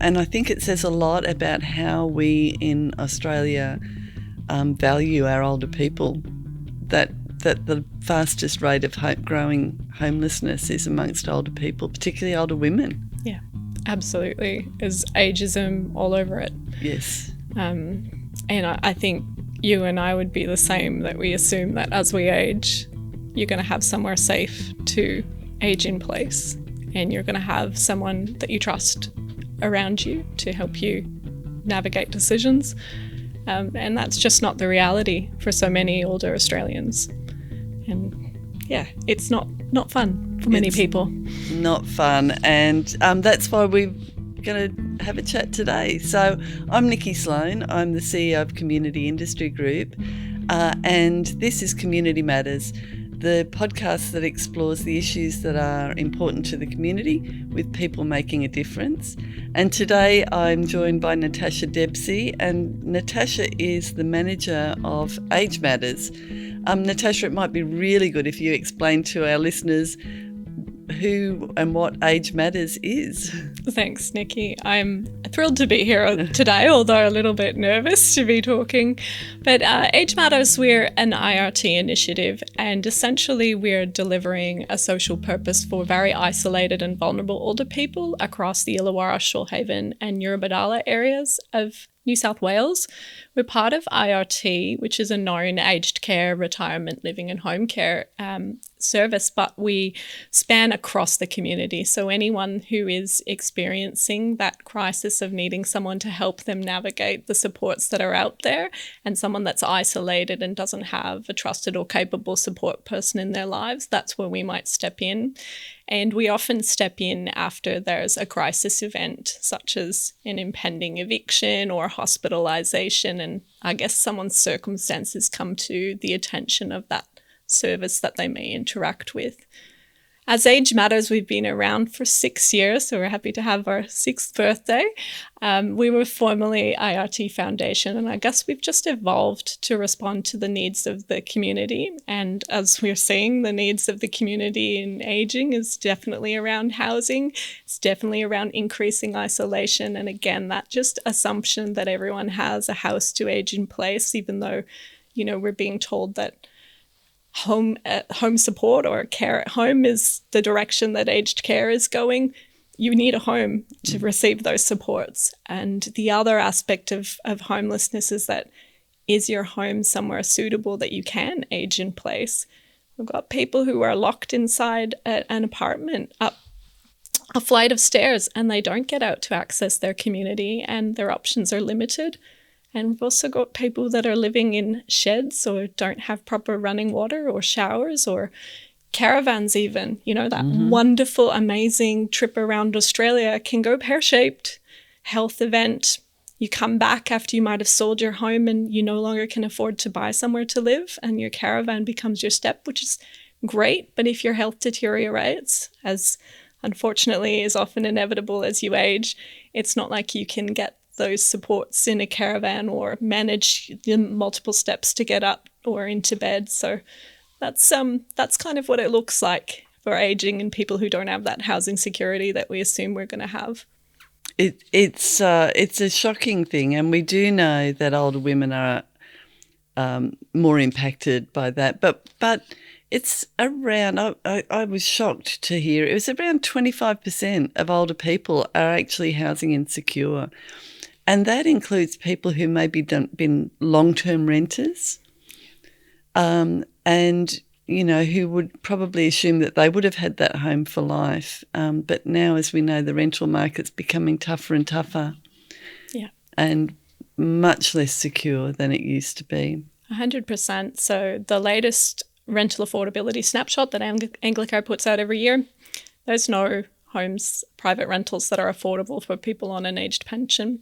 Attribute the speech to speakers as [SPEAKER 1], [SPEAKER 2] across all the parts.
[SPEAKER 1] And I think it says a lot about how we in Australia value our older people, that the fastest rate of growing homelessness is amongst older people, particularly older women.
[SPEAKER 2] Yeah, absolutely. There's ageism all over it.
[SPEAKER 1] Yes.
[SPEAKER 2] And I think you and I would be the same, that we assume that as we age, you're going to have somewhere safe to age in place, and you're going to have someone that you trust around you to help you navigate decisions. And that's just not the reality for so many older Australians. And yeah, it's not fun for many people.
[SPEAKER 1] Not fun. And that's why we're going to have a chat today. So I'm Nikki Sloan. I'm the CEO of Community Industry Group. And this is Community Matters, the podcast that explores the issues that are important to the community with people making a difference. And today I'm joined by Natasha Debsieh, and Natasha is the manager of Age Matters. Natasha, it might be really good if you explain to our listeners who and what Age Matters is.
[SPEAKER 2] Thanks, Nikki. I'm thrilled to be here today, although a little bit nervous to be talking. But Age Matters, we're an IRT initiative, and essentially we're delivering a social purpose for very isolated and vulnerable older people across the Illawarra, Shoalhaven and Eurobodalla areas of New South Wales. We're part of IRT, which is a known aged care, retirement living and home care service, but we span across the community. So anyone who is experiencing that crisis of needing someone to help them navigate the supports that are out there, and someone that's isolated and doesn't have a trusted or capable support person in their lives, that's where we might step in. And we often step in after there's a crisis event, such as an impending eviction or hospitalisation, and I guess someone's circumstances come to the attention of that service that they may interact with. As Age Matters, we've been around for 6 years, so we're happy to have our 6th birthday. We were formerly IRT Foundation, and I guess we've just evolved to respond to the needs of the community. And as we're seeing, the needs of the community in ageing is definitely around housing. It's definitely around increasing isolation. And again, that just assumption that everyone has a house to age in place, even though, we're being told that home support or care at home is the direction that aged care is going. You need a home to receive those supports. And the other aspect of homelessness is that, is your home somewhere suitable that you can age in place? We've got people who are locked inside an apartment up a flight of stairs, and they don't get out to access their community, and their options are limited. And we've also got people that are living in sheds or don't have proper running water or showers or caravans even. That wonderful, amazing trip around Australia can go pear-shaped. Health event, you come back after you might have sold your home and you no longer can afford to buy somewhere to live, and your caravan becomes your step, which is great. But if your health deteriorates, as unfortunately is often inevitable as you age, it's not like you can get those supports in a caravan or manage the multiple steps to get up or into bed. So that's kind of what it looks like for aging and people who don't have that housing security that we assume we're going to have.
[SPEAKER 1] It's a shocking thing, and we do know that older women are more impacted by that. But it's around, I was shocked to hear, it was around 25% of older people are actually housing insecure. And that includes people who maybe been long-term renters and, who would probably assume that they would have had that home for life. But now, as we know, the rental market's becoming tougher and tougher.
[SPEAKER 2] Yeah.
[SPEAKER 1] And much less secure than it used to be.
[SPEAKER 2] 100%. So the latest rental affordability snapshot that Anglicare puts out every year, there's no homes, private rentals that are affordable for people on an aged pension.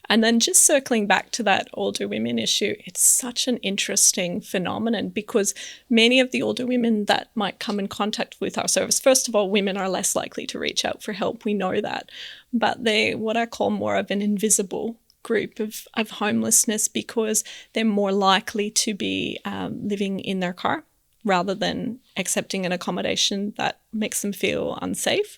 [SPEAKER 2] And then just circling back to that older women issue, it's such an interesting phenomenon because many of the older women that might come in contact with our service, first of all, women are less likely to reach out for help. We know that. But they, what I call more of an invisible group of homelessness, because they're more likely to be living in their car rather than accepting an accommodation that makes them feel unsafe.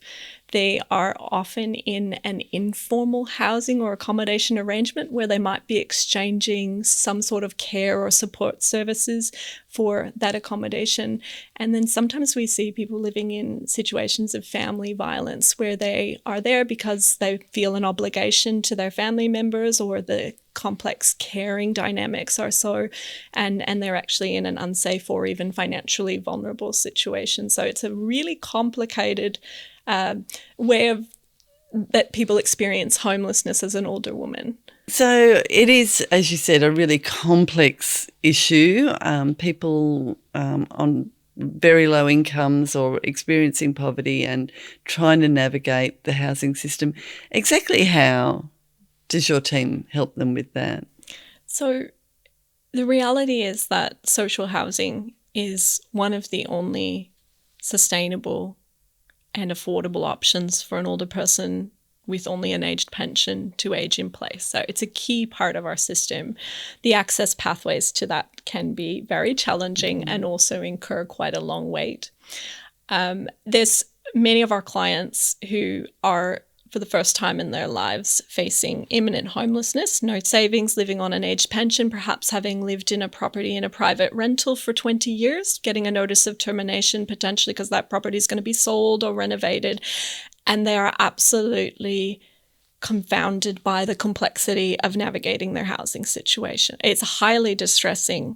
[SPEAKER 2] They are often in an informal housing or accommodation arrangement where they might be exchanging some sort of care or support services for that accommodation. And then sometimes we see people living in situations of family violence where they are there because they feel an obligation to their family members, or the complex caring dynamics are so, and they're actually in an unsafe or even financially vulnerable situation. So it's a really complicated way of that people experience homelessness as an older woman.
[SPEAKER 1] So it is, as you said, a really complex issue. People on very low incomes or experiencing poverty and trying to navigate the housing system. Exactly how does your team help them with that?
[SPEAKER 2] So the reality is that social housing is one of the only sustainable and affordable options for an older person with only an aged pension to age in place. So it's a key part of our system. The access pathways to that can be very challenging and also incur quite a long wait. There's many of our clients who are, for the first time in their lives, facing imminent homelessness, no savings, living on an aged pension, perhaps having lived in a property in a private rental for 20 years, getting a notice of termination potentially because that property is going to be sold or renovated. And they are absolutely confounded by the complexity of navigating their housing situation. It's highly distressing.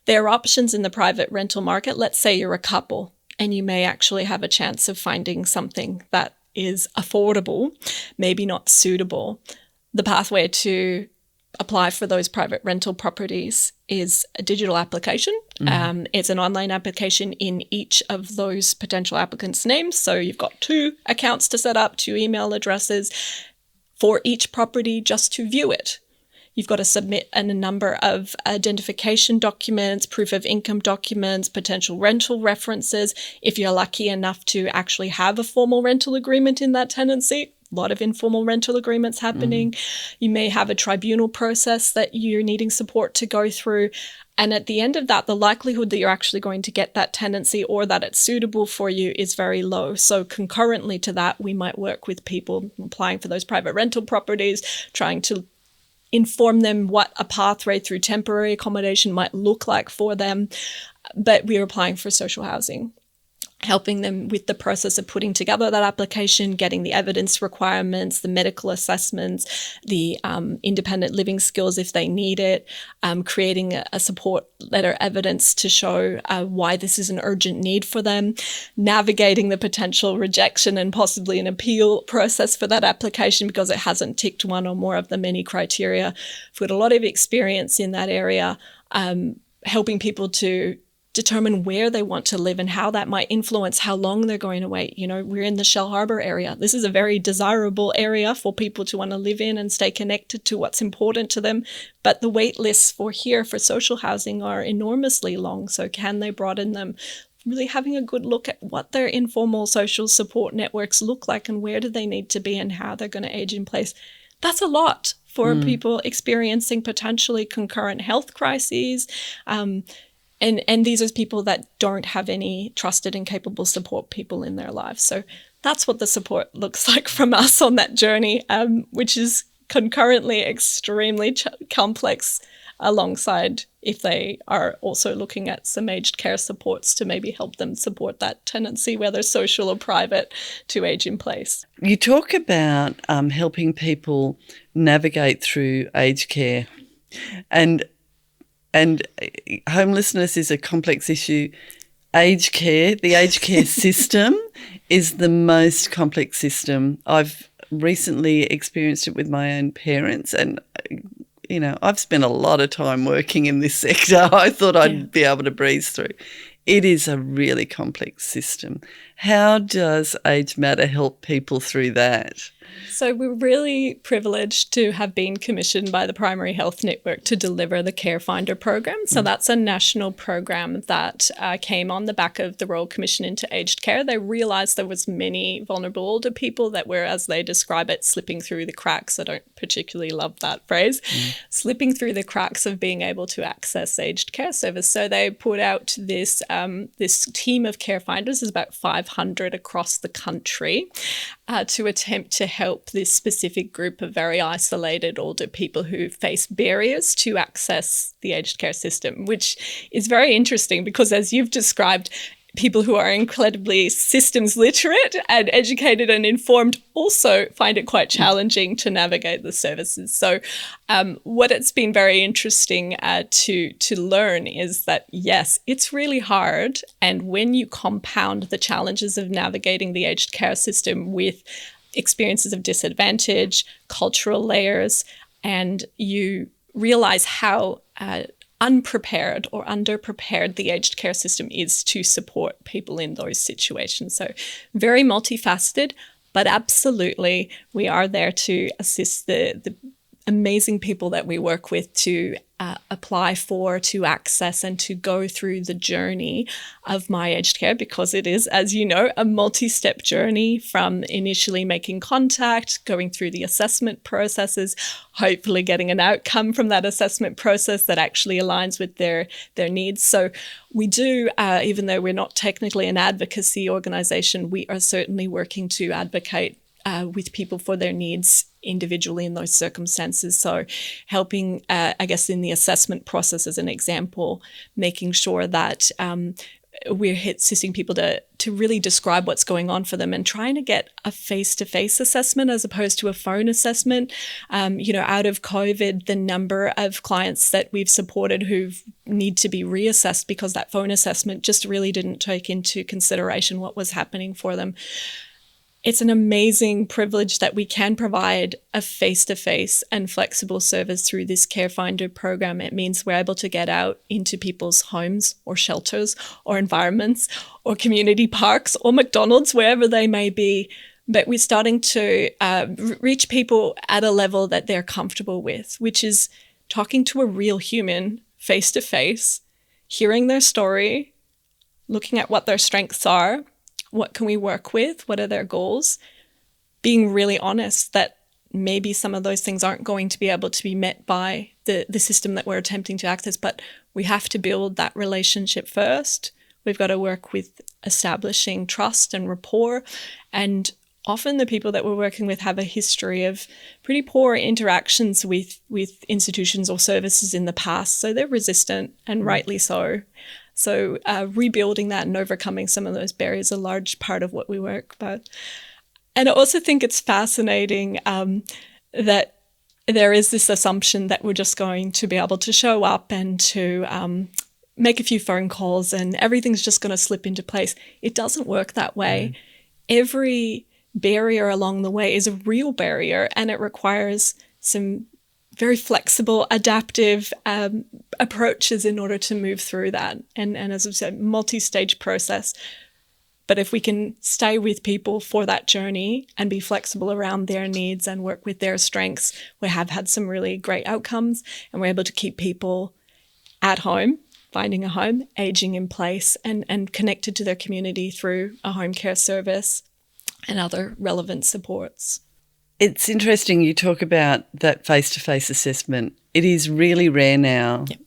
[SPEAKER 2] There are options in the private rental market. Let's say you're a couple and you may actually have a chance of finding something that is affordable, maybe not suitable. The pathway to apply for those private rental properties is a digital application. It's an online application in each of those potential applicants' names. So you've got 2 accounts to set up, 2 email addresses for each property just to view it. You've got to submit a number of identification documents, proof of income documents, potential rental references. If you're lucky enough to actually have a formal rental agreement in that tenancy, a lot of informal rental agreements happening. You may have a tribunal process that you're needing support to go through. And at the end of that, the likelihood that you're actually going to get that tenancy or that it's suitable for you is very low. So concurrently to that, we might work with people applying for those private rental properties, trying to inform them what a pathway through temporary accommodation might look like for them. But we're applying for social housing, helping them with the process of putting together that application, getting the evidence requirements, the medical assessments, the independent living skills if they need it, creating a support letter evidence to show why this is an urgent need for them, navigating the potential rejection and possibly an appeal process for that application because it hasn't ticked one or more of the many criteria. We've got a lot of experience in that area, helping people to determine where they want to live and how that might influence how long they're going to wait. You know, we're in the Shell Harbour area. This is a very desirable area for people to want to live in and stay connected to what's important to them. But the wait lists for here for social housing are enormously long. So can they broaden them? Really having a good look at what their informal social support networks look like and where do they need to be and how they're going to age in place. That's a lot for people experiencing potentially concurrent health crises. And these are people that don't have any trusted and capable support people in their lives. So that's what the support looks like from us on that journey, which is concurrently extremely complex alongside if they are also looking at some aged care supports to maybe help them support that tenancy, whether social or private, to age in place.
[SPEAKER 1] You talk about helping people navigate through aged care, and homelessness is a complex issue. Aged care, the aged care system is the most complex system. I've recently experienced it with my own parents, and you know, I've spent a lot of time working in this sector. I thought I'd be able to breeze through. It is a really complex system. How does Age Matter help people through that?
[SPEAKER 2] So we're really privileged to have been commissioned by the Primary Health Network to deliver the Care Finder program. So that's a national program that came on the back of the Royal Commission into Aged Care. They realised there was many vulnerable older people that were, as they describe it, slipping through the cracks. I don't particularly love that phrase. Slipping through the cracks of being able to access aged care service. So they put out this team of care finders, there's about 500 across the country, to attempt to help this specific group of very isolated older people who face barriers to access the aged care system, which is very interesting because, as you've described, people who are incredibly systems literate and educated and informed also find it quite challenging to navigate the services. So what it's been very interesting to learn is that, yes, it's really hard. And when you compound the challenges of navigating the aged care system with experiences of disadvantage, cultural layers, and you realize how unprepared or underprepared the aged care system is to support people in those situations. So very multifaceted, but absolutely we are there to assist the amazing people that we work with to apply for, to access, and to go through the journey of My Aged Care, because it is, as you know, a multi-step journey from initially making contact, going through the assessment processes, hopefully getting an outcome from that assessment process that actually aligns with their needs. So we do, even though we're not technically an advocacy organisation, we are certainly working to advocate with people for their needs individually in those circumstances. So helping, I guess, in the assessment process as an example, making sure that we're assisting people to really describe what's going on for them and trying to get a face-to-face assessment as opposed to a phone assessment. Out of COVID, the number of clients that we've supported who need to be reassessed because that phone assessment just really didn't take into consideration what was happening for them. It's an amazing privilege that we can provide a face-to-face and flexible service through this Care Finder program. It means we're able to get out into people's homes or shelters or environments or community parks or McDonald's, wherever they may be. But we're starting to reach people at a level that they're comfortable with, which is talking to a real human face-to-face, hearing their story, looking at what their strengths are, what can we work with? What are their goals? Being really honest that maybe some of those things aren't going to be able to be met by the system that we're attempting to access, but we have to build that relationship first. We've got to work with establishing trust and rapport. And often the people that we're working with have a history of pretty poor interactions with institutions or services in the past. So they're resistant, and rightly so. So rebuilding that and overcoming some of those barriers is a large part of what we work about. And I also think it's fascinating that there is this assumption that we're just going to be able to show up and to make a few phone calls and everything's just going to slip into place. It doesn't work that way. Every barrier along the way is a real barrier, and it requires some very flexible, adaptive approaches in order to move through that. And as I've said, multi-stage process. But if we can stay with people for that journey and be flexible around their needs and work with their strengths, we have had some really great outcomes, and we're able to keep people at home, finding a home, aging in place, and connected to their community through a home care service and other relevant supports.
[SPEAKER 1] It's interesting you talk about that face-to-face assessment. It is really rare now. Yep.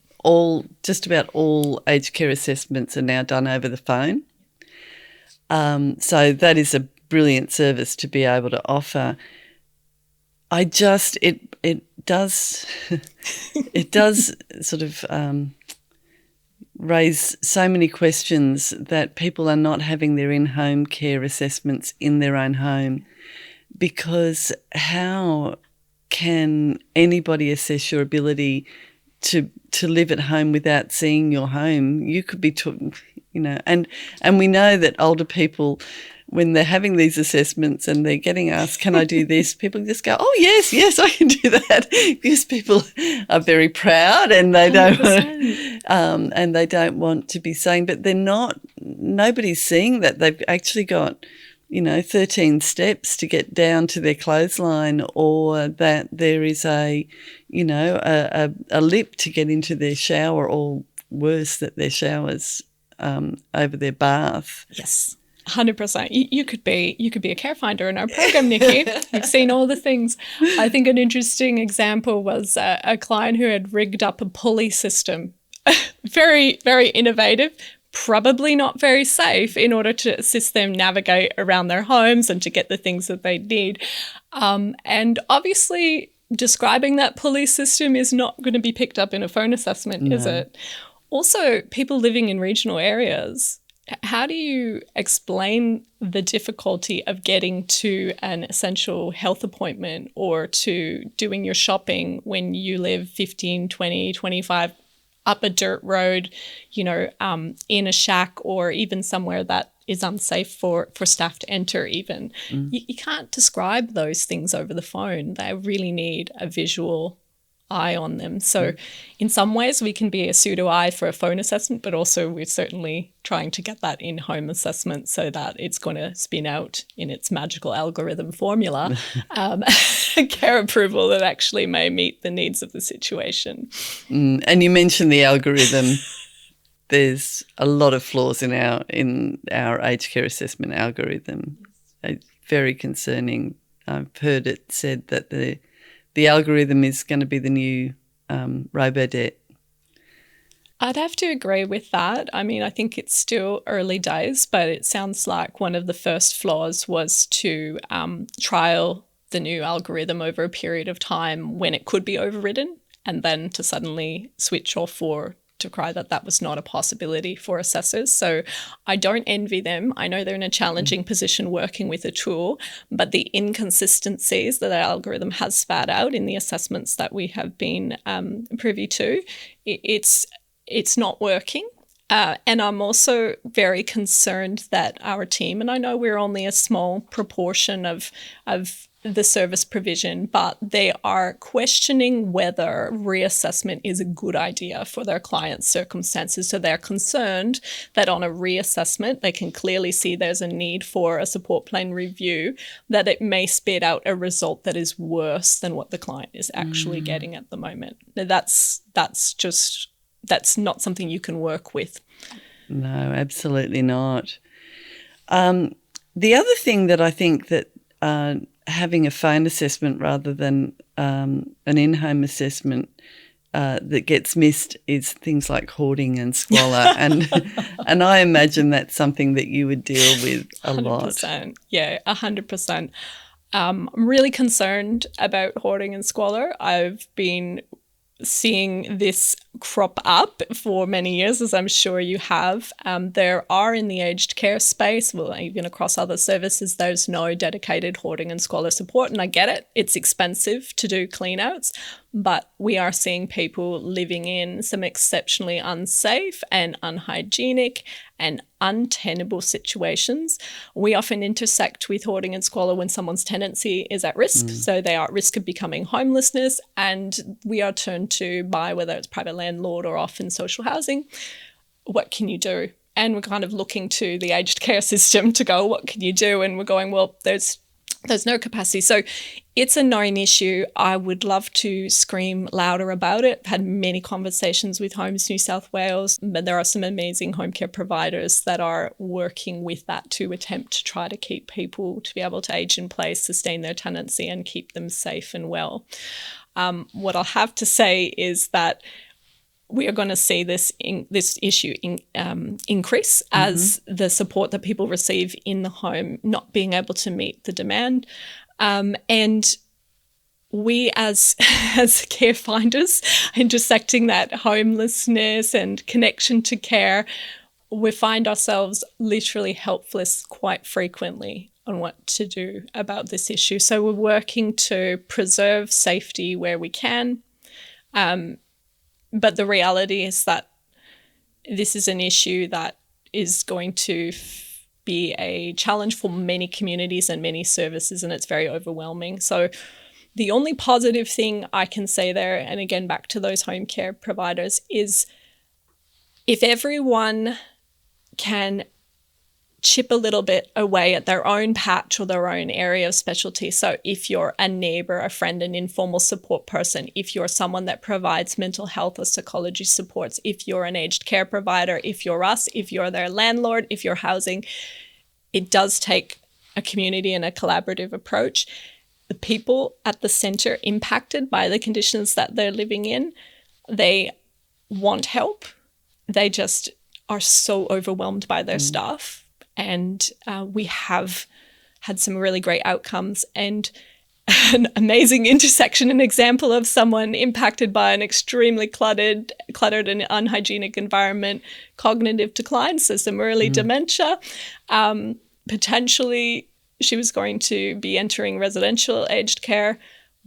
[SPEAKER 1] Just about all aged care assessments are now done over the phone. So that is a brilliant service to be able to offer. It does sort of raise so many questions that people are not having their in-home care assessments in their own home. Because how can anybody assess your ability to live at home without seeing your home? You could be talking, and we know that older people when they're having these assessments and they're getting asked, can I do this? People just go, oh, yes, I can do that, because people are very proud and they don't want to be saying, but nobody's seeing that they've actually got 13 steps to get down to their clothesline, or that there is a lip to get into their shower, or worse, that their shower's over their bath.
[SPEAKER 2] Yes, 100%. You could be a care finder in our program, Nikki. You've seen all the things. I think an interesting example was a client who had rigged up a pulley system. Very, very innovative. Probably not very safe, in order to assist them navigate around their homes and to get the things that they need. And obviously, describing that pulley system is not going to be picked up in a phone assessment, is it? Also, people living in regional areas, how do you explain the difficulty of getting to an essential health appointment or to doing your shopping when you live 15, 20, 25 up a dirt road, in a shack, or even somewhere that is unsafe for staff to enter even. You can't describe those things over the phone. They really need a visual eye on them. So in some ways we can be a pseudo eye for a phone assessment, but also we're certainly trying to get that in-home assessment so that it's going to spin out in its magical algorithm formula care approval that actually may meet the needs of the situation.
[SPEAKER 1] And you mentioned the algorithm. There's a lot of flaws in our aged care assessment algorithm. It's very concerning. I've heard it said that the algorithm is going to be the new robo-debt.
[SPEAKER 2] I'd have to agree with that. I mean, I think it's still early days, but it sounds like one of the first flaws was to trial the new algorithm over a period of time when it could be overridden, and then to suddenly switch off or to cry that was not a possibility for assessors. So I don't envy them. I know they're in a challenging position working with a tool, but the inconsistencies that our algorithm has spat out in the assessments that we have been privy to, it's not working. And I'm also very concerned that our team, and I know we're only a small proportion of the service provision, but they are questioning whether reassessment is a good idea for their clients' circumstances. So they're concerned that on a reassessment, they can clearly see there's a need for a support plan review, that it may spit out a result that is worse than what the client is actually getting at the moment. Now, that's not something you can work with.
[SPEAKER 1] No, absolutely not. The other thing that I think that having a phone assessment rather than an in-home assessment that gets missed is things like hoarding and squalor. and I imagine that's something that you would deal with a
[SPEAKER 2] 100%.
[SPEAKER 1] lot.
[SPEAKER 2] Yeah, 100%. I'm really concerned about hoarding and squalor. I've been seeing this crop up for many years, as I'm sure you have. There are in the aged care space, well, even across other services, there's no dedicated hoarding and squalor support. And I get it. It's expensive to do clean-outs, but we are seeing people living in some exceptionally unsafe and unhygienic and untenable situations. We often intersect with hoarding and squalor when someone's tenancy is at risk. So they are at risk of becoming homelessness, and we are turned to by, whether it's private landlord or often social housing, what can you do? And we're kind of looking to the aged care system to go, what can you do? And we're going, well, there's no capacity. So it's a known issue. I would love to scream louder about it. I've had many conversations with Homes New South Wales, but there are some amazing home care providers that are working with that to attempt to try to keep people to be able to age in place, sustain their tenancy, and keep them safe and well. What I'll have to say is that we are going to see this issue increase as the support that people receive in the home not being able to meet the demand. And we as care finders, intersecting that homelessness and connection to care, we find ourselves literally helpless quite frequently on what to do about this issue. So we're working to preserve safety where we can. But the reality is that this is an issue that is going to be a challenge for many communities and many services, and it's very overwhelming. So the only positive thing I can say there, and again, back to those home care providers, is if everyone can chip a little bit away at their own patch or their own area of specialty. So if you're a neighbor, a friend, an informal support person, if you're someone that provides mental health or psychology supports, if you're an aged care provider, if you're us, if you're their landlord, if you're housing, it does take a community and a collaborative approach. The people at the center impacted by the conditions that they're living in, they want help. They just are so overwhelmed by their staff. And we have had some really great outcomes, and an amazing intersection, an example of someone impacted by an extremely cluttered and unhygienic environment, cognitive decline, so some early dementia. Potentially, she was going to be entering residential aged care.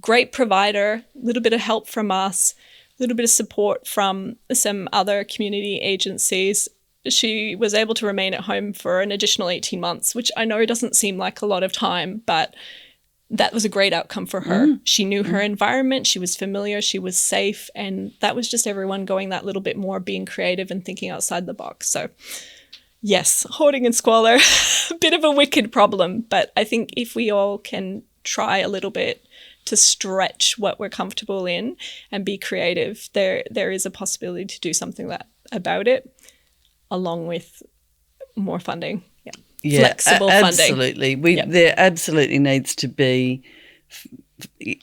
[SPEAKER 2] Great provider, a little bit of help from us, a little bit of support from some other community agencies. She was able to remain at home for an additional 18 months, which I know doesn't seem like a lot of time, but that was a great outcome for her. She knew her environment, she was familiar, she was safe, and that was just everyone going that little bit more, being creative and thinking outside the box. So yes, hoarding and squalor, a bit of a wicked problem, but I think if we all can try a little bit to stretch what we're comfortable in and be creative, there is a possibility to do something about it, along with more funding. Flexible funding.
[SPEAKER 1] Absolutely. There absolutely needs to be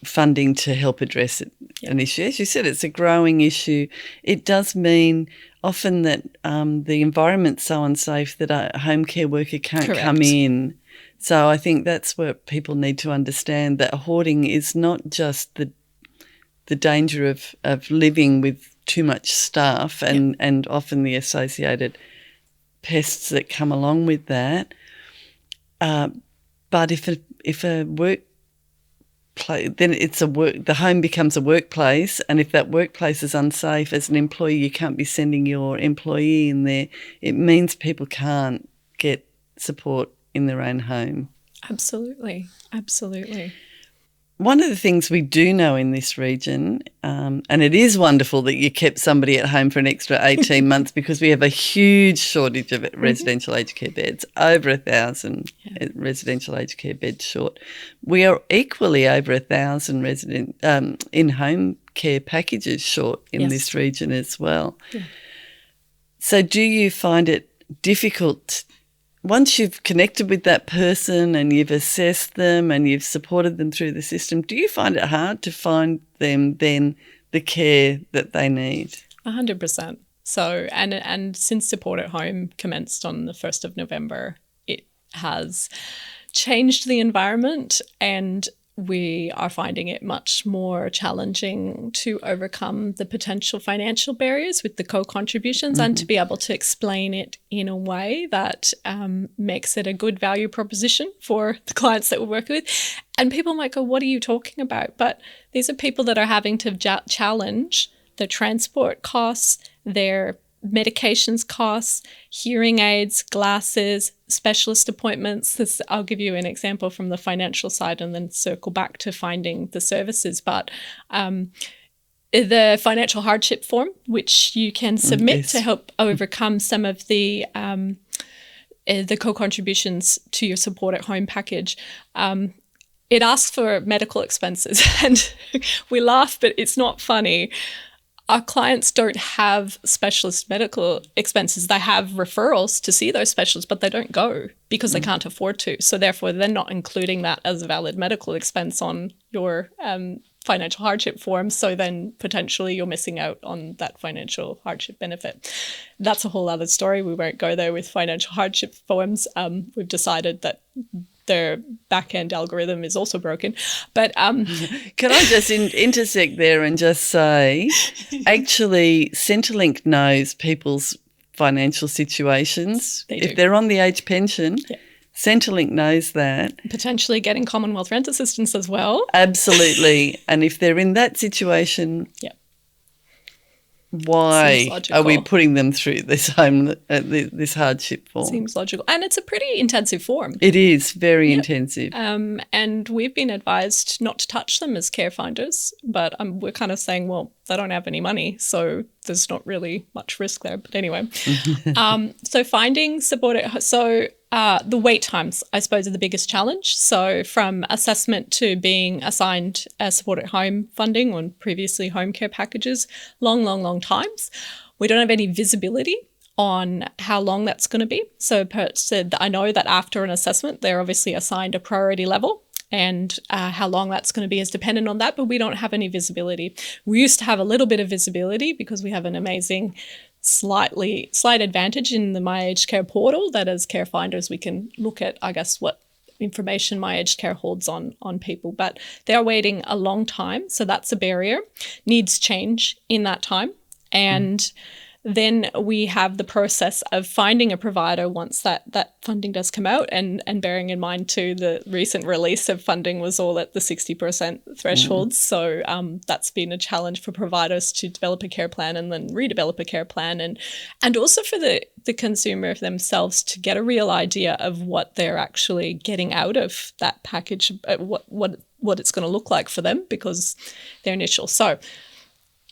[SPEAKER 1] funding to help address an issue. As you said, it's a growing issue. It does mean often that the environment's so unsafe that a home care worker can't come in. So I think that's where people need to understand that hoarding is not just the danger of living with too much stuff and often the associated pests that come along with that. But if a workplace, then the home becomes a workplace, and if that workplace is unsafe, as an employee, you can't be sending your employee in there. It means people can't get support in their own home.
[SPEAKER 2] Absolutely.
[SPEAKER 1] One of the things we do know in this region, and it is wonderful that you kept somebody at home for an extra 18 months, because we have a huge shortage of residential aged care beds, over 1,000 residential aged care beds short. We are equally over 1,000 in-home care packages short in this region as well. Yeah. So do you find it difficult once you've connected with that person and you've assessed them and you've supported them through the system, do you find it hard to find them then the care that they need?
[SPEAKER 2] 100%. So, and since Support at Home commenced on the 1st of November, it has changed the environment, and we are finding it much more challenging to overcome the potential financial barriers with the co-contributions and to be able to explain it in a way that makes it a good value proposition for the clients that we're working with. And people might go, what are you talking about? But these are people that are having to challenge their transport costs, their medications costs, hearing aids, glasses, specialist appointments. I'll give you an example from the financial side and then circle back to finding the services. But the financial hardship form, which you can submit to help overcome some of the co-contributions to your Support at Home package, it asks for medical expenses. And we laugh, but it's not funny. Our clients don't have specialist medical expenses. They have referrals to see those specialists, but they don't go because they can't afford to. So therefore, they're not including that as a valid medical expense on your financial hardship form. So then potentially you're missing out on that financial hardship benefit. That's a whole other story. We won't go there with financial hardship forms. We've decided that their back-end algorithm is also broken. But
[SPEAKER 1] can I just intersect there and just say, actually, Centrelink knows people's financial situations. If they're on the age pension, Centrelink knows that.
[SPEAKER 2] Potentially getting Commonwealth rent assistance as well.
[SPEAKER 1] Absolutely. And if they're in that situation, why are we putting them through this this hardship form?
[SPEAKER 2] Seems logical. And it's a pretty intensive form.
[SPEAKER 1] It is very intensive.
[SPEAKER 2] And we've been advised not to touch them as care finders, but we're kind of saying, well, they don't have any money, so there's not really much risk there. But anyway, so finding supported. So the wait times, I suppose, are the biggest challenge. So from assessment to being assigned a supported home funding on previously home care packages, long times. We don't have any visibility on how long that's going to be. So I know that after an assessment, they're obviously assigned a priority level, and how long that's going to be is dependent on that, but we don't have any visibility. We used to have a little bit of visibility because we have an amazing slight advantage in the My Aged Care portal that as care finders we can look at, I guess, what information My Aged Care holds on people, but they're waiting a long time, so that's a barrier. Needs change in that time. And then we have the process of finding a provider once that funding does come out, and bearing in mind too, the recent release of funding was all at the 60% threshold. So that's been a challenge for providers to develop a care plan and then redevelop a care plan, and also for the consumer themselves to get a real idea of what they're actually getting out of that package, what it's going to look like for them, because they're initial. So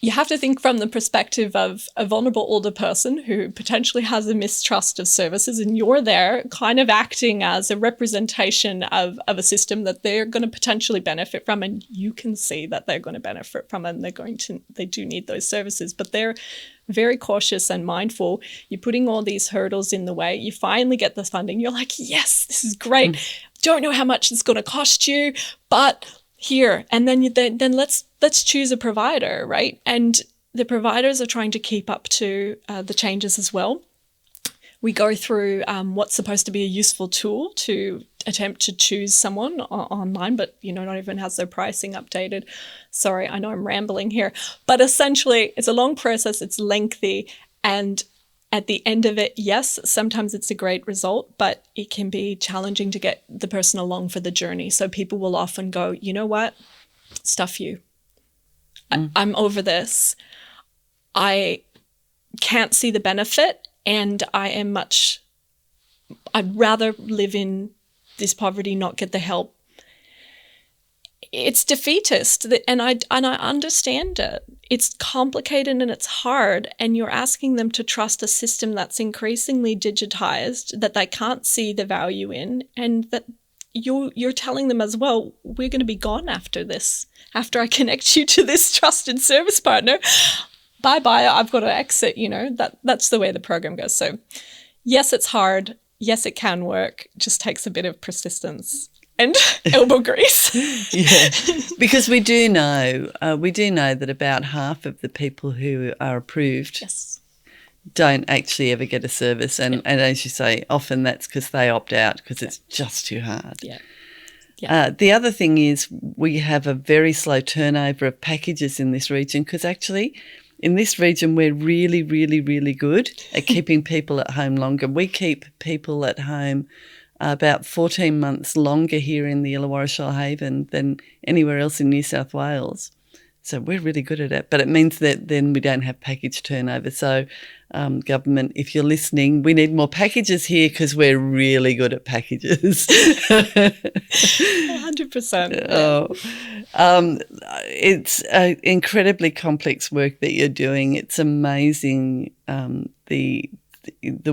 [SPEAKER 2] you have to think from the perspective of a vulnerable older person who potentially has a mistrust of services, and you're there kind of acting as a representation of a system that they're going to potentially benefit from, and you can see that they're going to benefit from it, and they do need those services, but they're very cautious and mindful. You're putting all these hurdles in the way. You finally get the funding. You're like, yes, this is great. Don't know how much it's going to cost you, but here, and then let's choose a provider, right? And the providers are trying to keep up to the changes as well. We go through what's supposed to be a useful tool to attempt to choose someone online, but not everyone has their pricing updated. Sorry, I know I'm rambling here, but essentially it's a long process, it's lengthy, and at the end of it, yes, sometimes it's a great result, but it can be challenging to get the person along for the journey. So people will often go, you know what, stuff you. I'm over this. I can't see the benefit, and I'd rather live in this poverty, not get the help. It's defeatist, and I understand it. It's complicated and it's hard, and you're asking them to trust a system that's increasingly digitized, that they can't see the value in, and that you're telling them as well, we're going to be gone after this. After I connect you to this trusted service partner, bye-bye, I've got to exit, That's the way the program goes. So yes, it's hard. Yes, it can work. It just takes a bit of persistence and elbow grease.
[SPEAKER 1] Yeah, because we do know that about half of the people who are approved don't actually ever get a service, and as you say, often that's because they opt out because it's just too hard. The other thing is we have a very slow turnover of packages in this region, because actually in this region we're really, really, really good at keeping people at home longer. We keep people at home about 14 months longer here in the Illawarra Shoalhaven than anywhere else in New South Wales. So we're really good at it, but it means that then we don't have package turnover. So government, if you're listening, we need more packages here because we're really good at packages.
[SPEAKER 2] 100%.
[SPEAKER 1] It's incredibly complex work that you're doing. It's amazing, the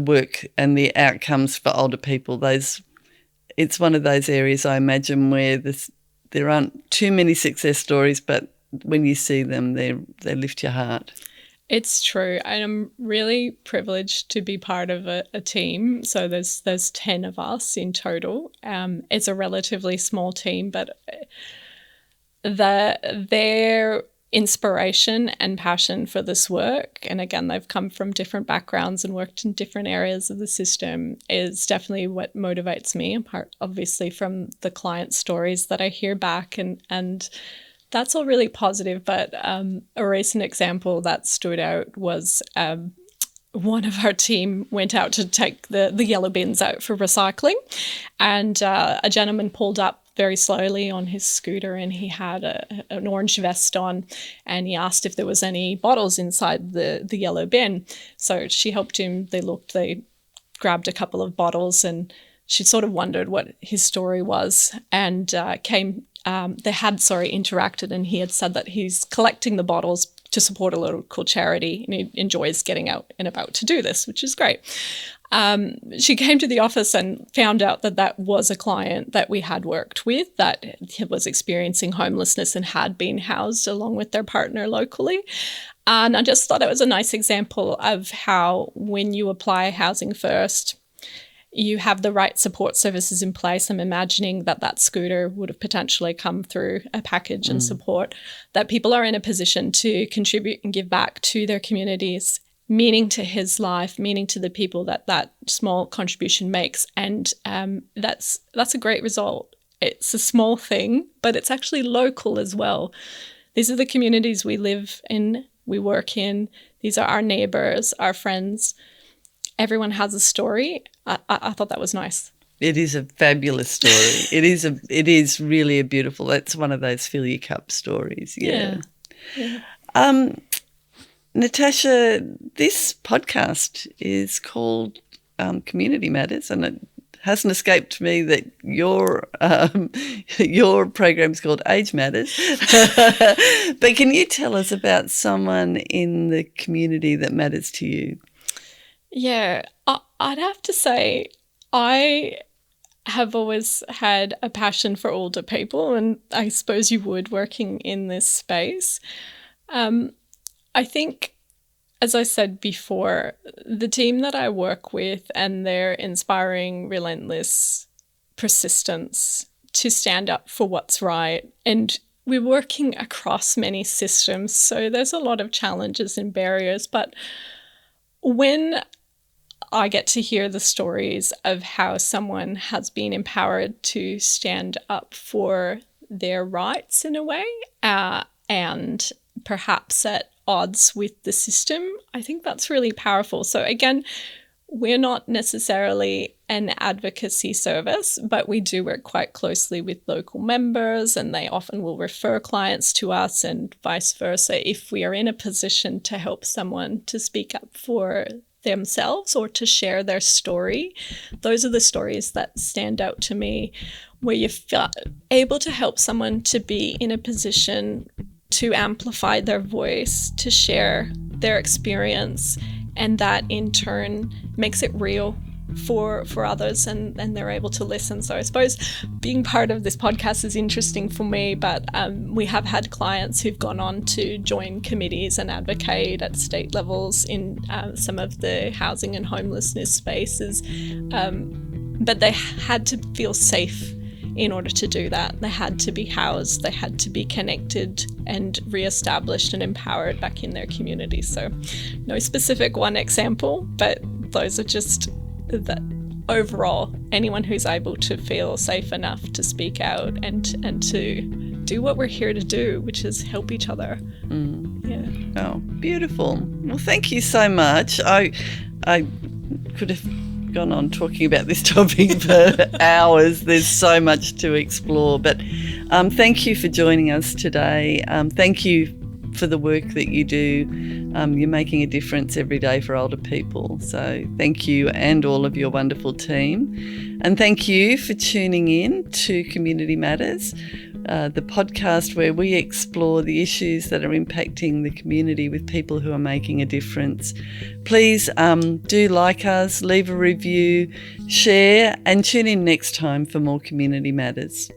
[SPEAKER 1] work and the outcomes for older people. It's one of those areas, I imagine, where there aren't too many success stories, but when you see them, they lift your heart.
[SPEAKER 2] It's true. And I'm really privileged to be part of a team. So there's 10 of us in total. It's a relatively small team, but their inspiration and passion for this work, and again, they've come from different backgrounds and worked in different areas of the system, is definitely what motivates me, apart obviously from the client stories that I hear back, and that's all really positive. But a recent example that stood out was one of our team went out to take the yellow bins out for recycling, and a gentleman pulled up very slowly on his scooter, and he had an orange vest on, and he asked if there was any bottles inside the yellow bin. So she helped him. They grabbed a couple of bottles, and she sort of wondered what his story was, and they had interacted, and he had said that he's collecting the bottles to support a local charity, and he enjoys getting out and about to do this, which is great. She came to the office and found out that was a client that we had worked with that was experiencing homelessness and had been housed along with their partner locally. And I just thought it was a nice example of how when you apply Housing First, you have the right support services in place. I'm imagining that scooter would have potentially come through a package and support, that people are in a position to contribute and give back to their communities, meaning to his life, meaning to the people that small contribution makes. And that's a great result. It's a small thing, but it's actually local as well. These are the communities we live in, we work in. These are our neighbours, our friends. Everyone has a story. I thought that was nice.
[SPEAKER 1] It is a fabulous story. It is really a beautiful. That's one of those fill your cup stories. Yeah. Natasha, this podcast is called Community Matters, and it hasn't escaped me that your program's called Age Matters. But can you tell us about someone in the community that matters to you?
[SPEAKER 2] Yeah, I'd have to say I have always had a passion for older people, and I suppose you would working in this space. I think, as I said before, the team that I work with and their inspiring, relentless persistence to stand up for what's right. And we're working across many systems, so there's a lot of challenges and barriers. But when I get to hear the stories of how someone has been empowered to stand up for their rights in a way, and perhaps at odds with the system, I think that's really powerful. So again, we're not necessarily an advocacy service, but we do work quite closely with local members, and they often will refer clients to us and vice versa if we are in a position to help someone to speak up for themselves or to share their story. Those are the stories that stand out to me, where you're able to help someone to be in a position to amplify their voice, to share their experience, and that in turn makes it real for others, and they're able to listen. So I suppose being part of this podcast is interesting for me, but we have had clients who've gone on to join committees and advocate at state levels in some of the housing and homelessness spaces, but they had to feel safe in order to do that. They had to be housed, they had to be connected and re-established and empowered back in their community. So no specific one example, but those are just that overall, anyone who's able to feel safe enough to speak out and to do what we're here to do, which is help each other. Yeah.
[SPEAKER 1] Oh, beautiful. Well, thank you so much. I could have gone on talking about this topic for hours. There's so much to explore, but thank you for joining us today. Thank you for the work that you do. You're making a difference every day for older people. So thank you, and all of your wonderful team. And thank you for tuning in to Community Matters, the podcast where we explore the issues that are impacting the community with people who are making a difference. Please do like us, leave a review, share, and tune in next time for more Community Matters.